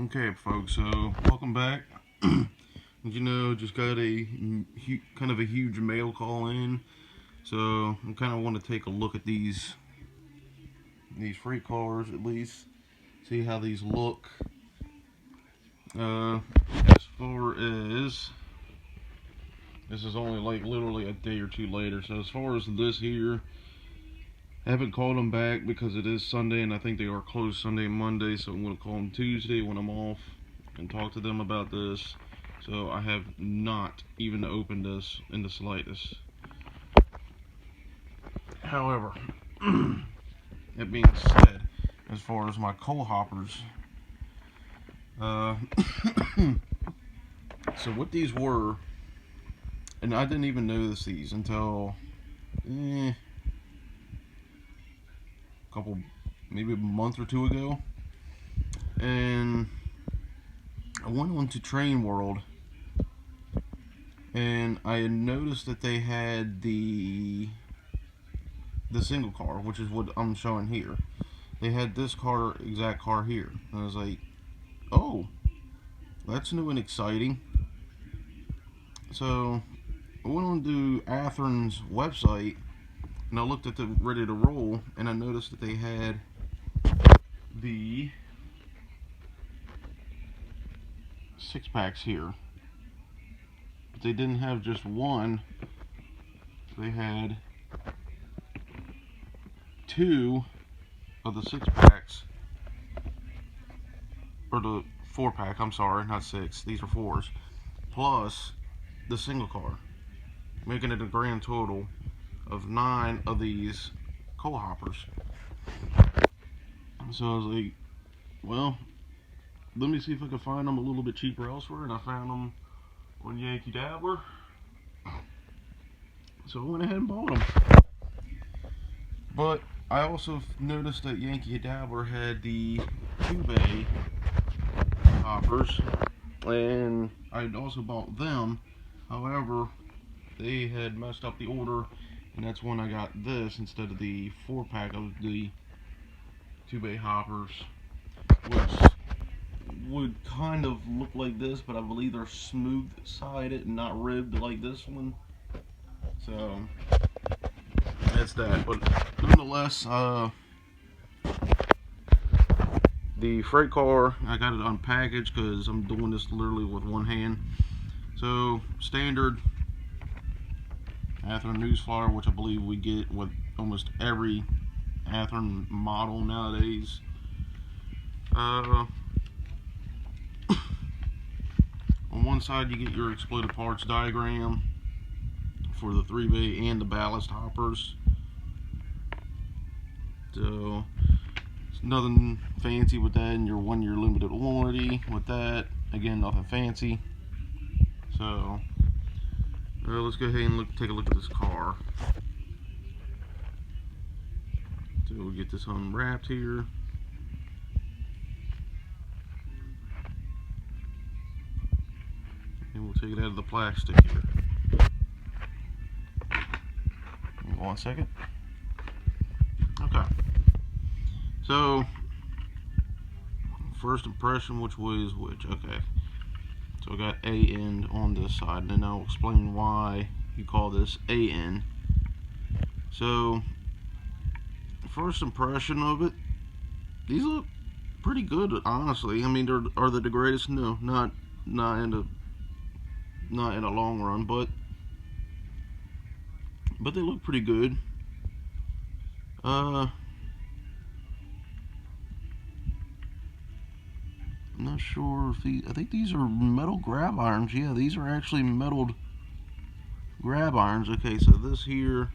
Okay, folks, so welcome back. As you know, just got a kind of a huge mail call in, so I kind of want to take a look at these freight cars, at least see how these look. As far as this is only like literally a day or two later, so as far as this here, I haven't called them back because it is Sunday and I think they are closed Sunday and Monday, so I'm going to call them Tuesday when I'm off and talk to them about this. So I have not even opened this in the slightest. However, that being said, as far as my coal hoppers, so what these were, and I didn't even notice these until maybe a month or two ago, and I went on to Train World and I had noticed that they had the single car, which is what I'm showing here. They had this exact car here, and I was like, oh, that's new and exciting. So I went on to Atheran's website and I looked at the ready to roll, and I noticed that they had the 6-packs here, but they didn't have just one. They had 2 of the 6-packs, or the 4-pack, I'm sorry, not 6, these are 4s, plus the single car, making it a grand total of 9 of these coal hoppers. So I was like, well, let me see if I can find them a little bit cheaper elsewhere, and I found them on Yankee Dabbler. So I went ahead and bought them. But I also noticed that Yankee Dabbler had the 2-bay hoppers, and I also bought them. However, they had messed up the order, and that's when I got this instead of the 4-pack of the 2-bay hoppers, which would kind of look like this, but I believe they're smooth-sided and not ribbed like this one. So that's that. But nonetheless, the freight car, I got it unpackaged because I'm doing this literally with one hand. So standard Atheran newsflyer, which I believe we get with almost every Atheran model nowadays. On one side you get your exploded parts diagram for the 3-bay and the ballast hoppers. So it's nothing fancy with that, and your 1-year limited warranty with that. Again, nothing fancy. So let's go ahead and take a look at this car. So we'll get this unwrapped here. And we'll take it out of the plastic here. Hold on 1 second. Okay. So, first impression, which way is which? Okay. So I got A end on this side, and then I'll explain why you call this A end. So, first impression of it, these look pretty good, honestly. I mean, are they the greatest? No, not in a long run, but they look pretty good. I'm not sure if I think these are metal grab irons. Yeah, these are actually metal grab irons. Okay, so this here,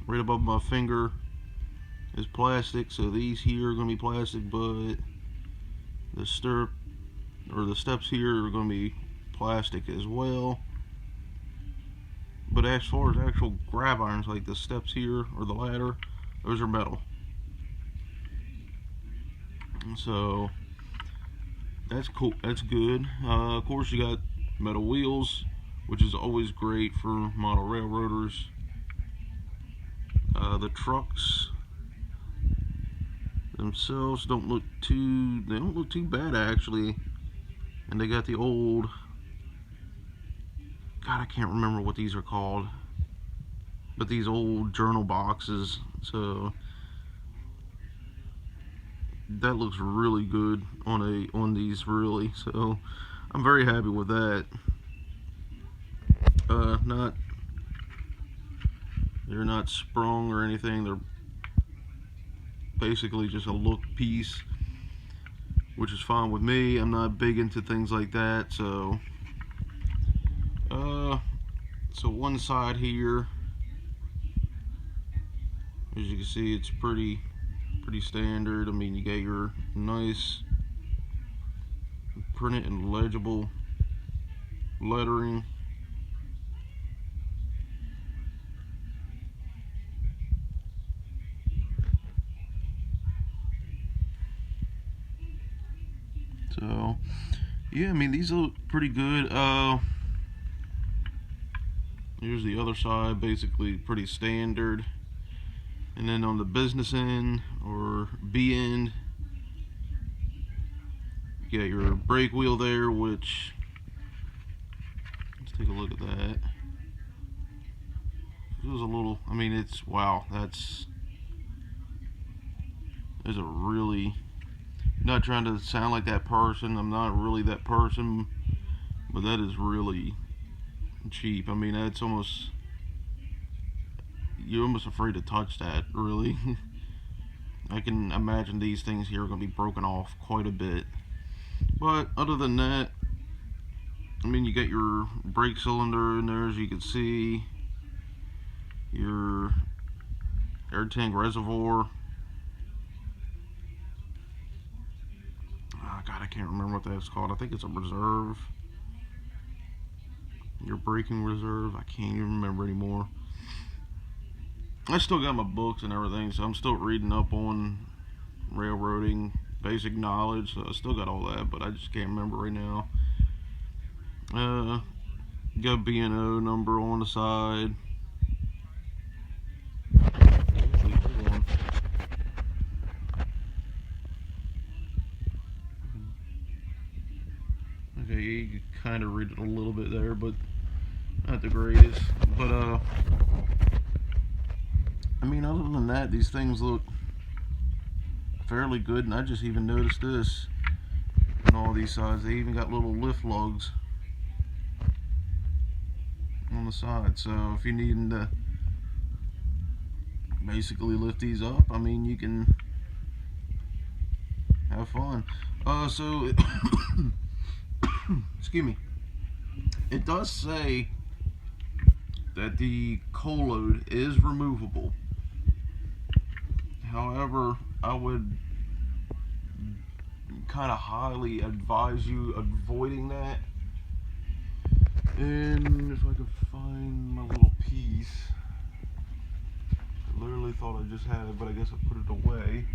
right above my finger, is plastic. So these here are going to be plastic, but the stirrup or the steps here are going to be plastic as well. But as far as actual grab irons, like the steps here or the ladder, those are metal. So that's cool, that's good. Of course, you got metal wheels, which is always great for model railroaders. The trucks, themselves don't look too bad actually. And they got the old, God, I can't remember what these are called, but these old journal boxes. So that looks really good on these, really. So I'm very happy with that. They're not sprung or anything. They're basically just a look piece, which is fine with me. I'm not big into things like that. So one side here, as you can see, it's pretty standard. I mean, you got your nice printed and legible lettering. So yeah, I mean, these look pretty good. Here's the other side, basically pretty standard. And then on the business end, or B end, you got your brake wheel there, which, let's take a look at that. It was a little, I mean, it's, wow, there's a really, not trying to sound like that person, I'm not really that person, but that is really cheap. I mean, that's almost, you're almost afraid to touch that, really. I can imagine these things here are going to be broken off quite a bit. But other than that, I mean, you got your brake cylinder in there, as you can see, your air tank reservoir. Oh, God, I can't remember what that's called. I think it's a reserve. Your braking reserve. I can't even remember anymore. I still got my books and everything, so I'm still reading up on railroading, basic knowledge. So I still got all that, but I just can't remember right now. Got B&O number on the side. Okay, you can kind of read it a little bit there, but not the greatest. But I mean, other than that, these things look fairly good, and I just even noticed this on all these sides. They even got little lift lugs on the side, so if you're needing to basically lift these up, I mean, you can have fun. Excuse me, it does say that the coal load is removable. However, I would kind of highly advise you avoiding that. And if I could find my little piece, I literally thought I just had it, but I guess I put it away.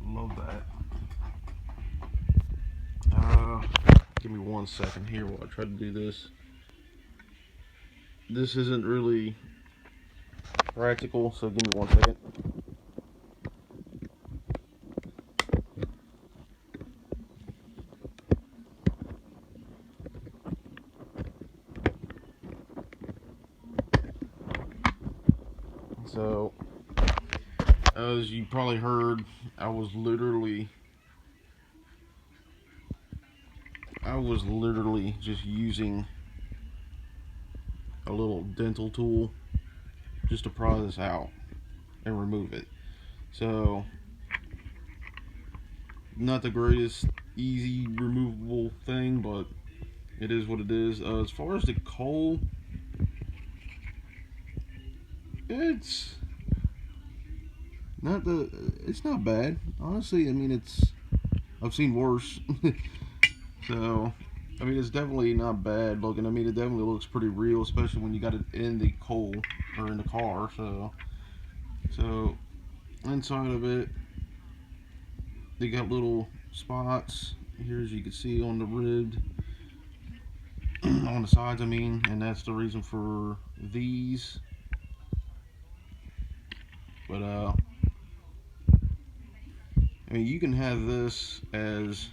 Love that. Give me 1 second here while I try to do this. This isn't really practical, so give me 1 second. So, as you probably heard, I was literally just using a little dental tool just to pry this out and remove it. So, not the greatest easy removable thing, but it is what it is. As far as the coal, it's not bad, honestly. I mean, I've seen worse. So, I mean, it's definitely not bad looking. I mean, it definitely looks pretty real, especially when you got it in the coal or in the car. So inside of it, they got little spots here, as you can see on the ribbed on the sides. I mean, and that's the reason for these. But I mean, you can have this as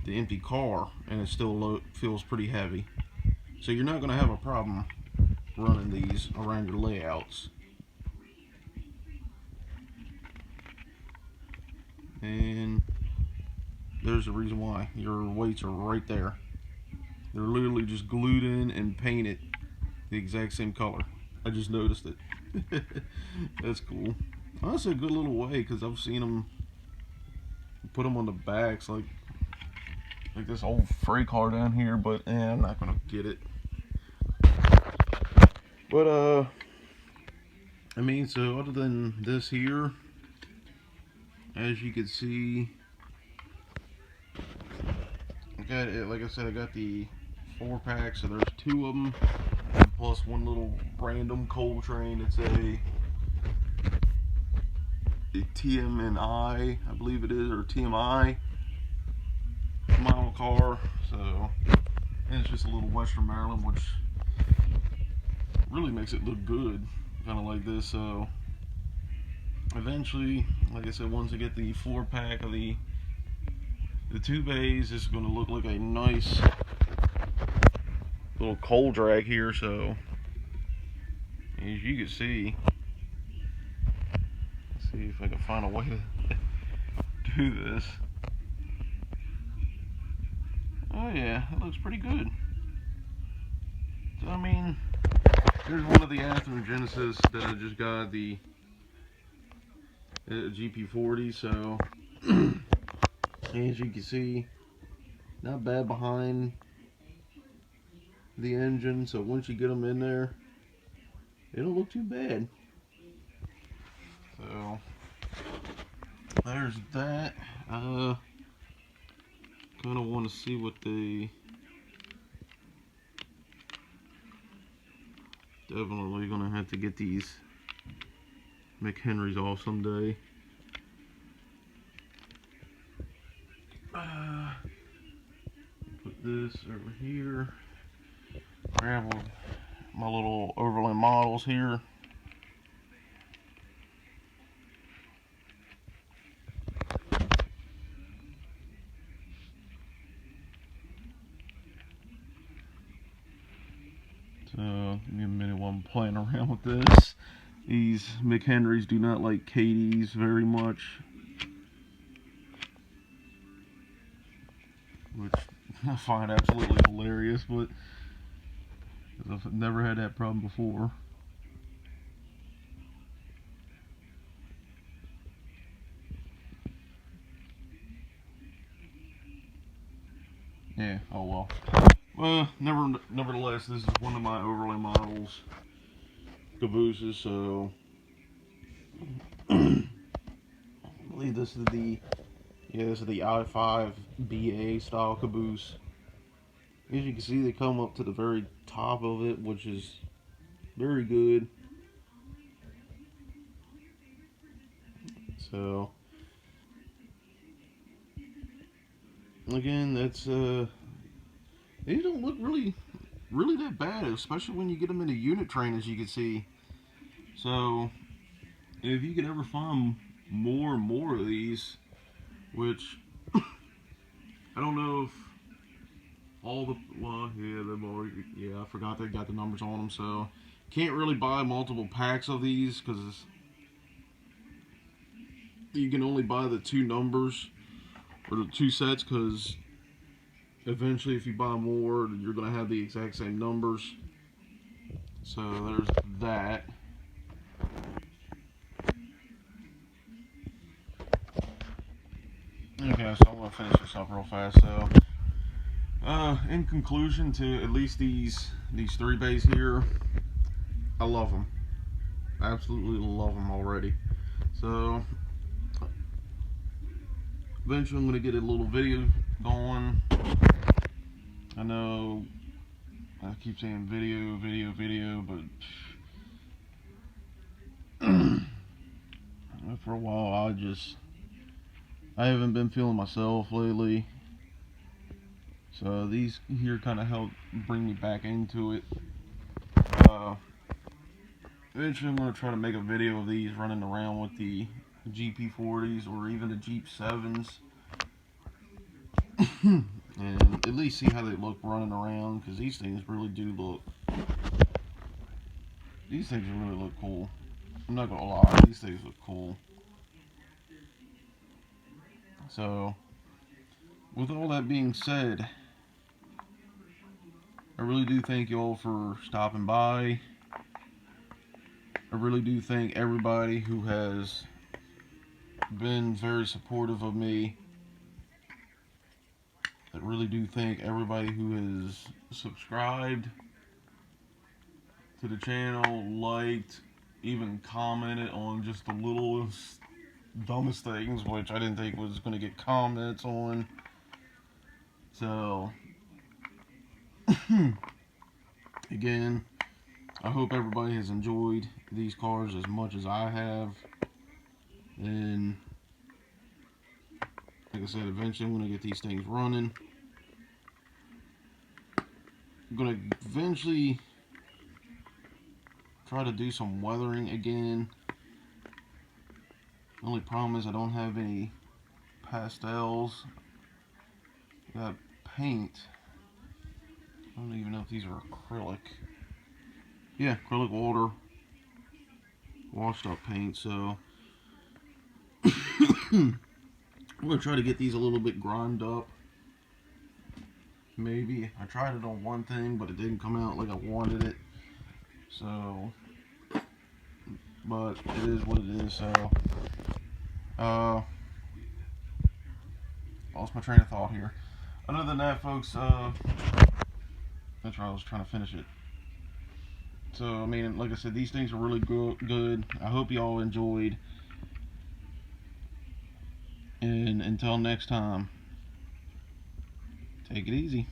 the empty car and it still feels pretty heavy. So you're not going to have a problem running these around your layouts. And there's the reason why. Your weights are right there. They're literally just glued in and painted the exact same color. I just noticed it. That's cool. That's a good little way, because I've seen them put them on the backs like this old freight car down here, but I'm not gonna get it. But I mean, so other than this here, as you can see, I got it. Like I said, I got the 4-pack, so there's 2 of them, plus one little random Coltrane. It's a TMNI, I believe it is, or TMI model car. So, and it's just a little Western Maryland, which really makes it look good, kind of like this. So eventually, like I said, once I get the 4-pack of the 2 bays, it's going to look like a nice little coal drag here. So as you can see, let's see if I can find a way to do this. Oh yeah, it looks pretty good. So I mean, here's one of the Atheran Genesis that I just got, the GP40. So as you can see, not bad behind the engine. So once you get them in there, it don't look too bad. So there's that. Kind of want to see what they definitely gonna have to get these McHenrys off someday. Put this over here. Grab my little Overland models here. So, give me a minute while I'm playing around with this. These McHenrys do not like KDs very much, which I find absolutely hilarious, but I've never had that problem before. Yeah, oh well. Well, nevertheless, this is one of my Overland models cabooses, so I believe this is the I-5 BA style caboose. As you can see, they come up to the very top of it, which is very good. So again, that's they don't look really that bad, especially when you get them in a unit train, as you can see. So if you can ever find more and more of these, which I don't know if all the, well, yeah, they've already, yeah, I forgot they got the numbers on them, so can't really buy multiple packs of these because you can only buy the 2 numbers or the 2 sets, because eventually if you buy more, you're going to have the exact same numbers. So there's that. Okay, so I'm going to finish this up real fast. So in conclusion, to at least these 3 bays here, I love them. I absolutely love them already. So eventually I'm going to get a little video going. I know I keep saying video, but for a while I haven't been feeling myself lately. So these here kind of help bring me back into it. Eventually I'm going to try to make a video of these running around with the GP40s or even the Jeep 7s. And at least see how they look running around, because these things really do look, these things really look cool. I'm not gonna lie, these things look cool. So with all that being said, I really do thank y'all for stopping by. I really do thank everybody who has been very supportive of me. I really do thank everybody who has subscribed to the channel, liked, even commented on just the littlest, dumbest things, which I didn't think was going to get comments on. So, again, I hope everybody has enjoyed these cars as much as I have. And, like I said, eventually I'm going to get these things running. I'm going to eventually try to do some weathering again. The only problem is I don't have any pastels. I got paint. I don't even know if these are acrylic. Yeah, acrylic water. Washed up paint, so I'm going to try to get these a little bit grimed up. Maybe. I tried it on one thing, but it didn't come out like I wanted it. So, but it is what it is, so. Lost my train of thought here. Other than that, folks, that's right, I was trying to finish it. So, I mean, like I said, these things are really good. I hope y'all enjoyed. And until next time, take it easy.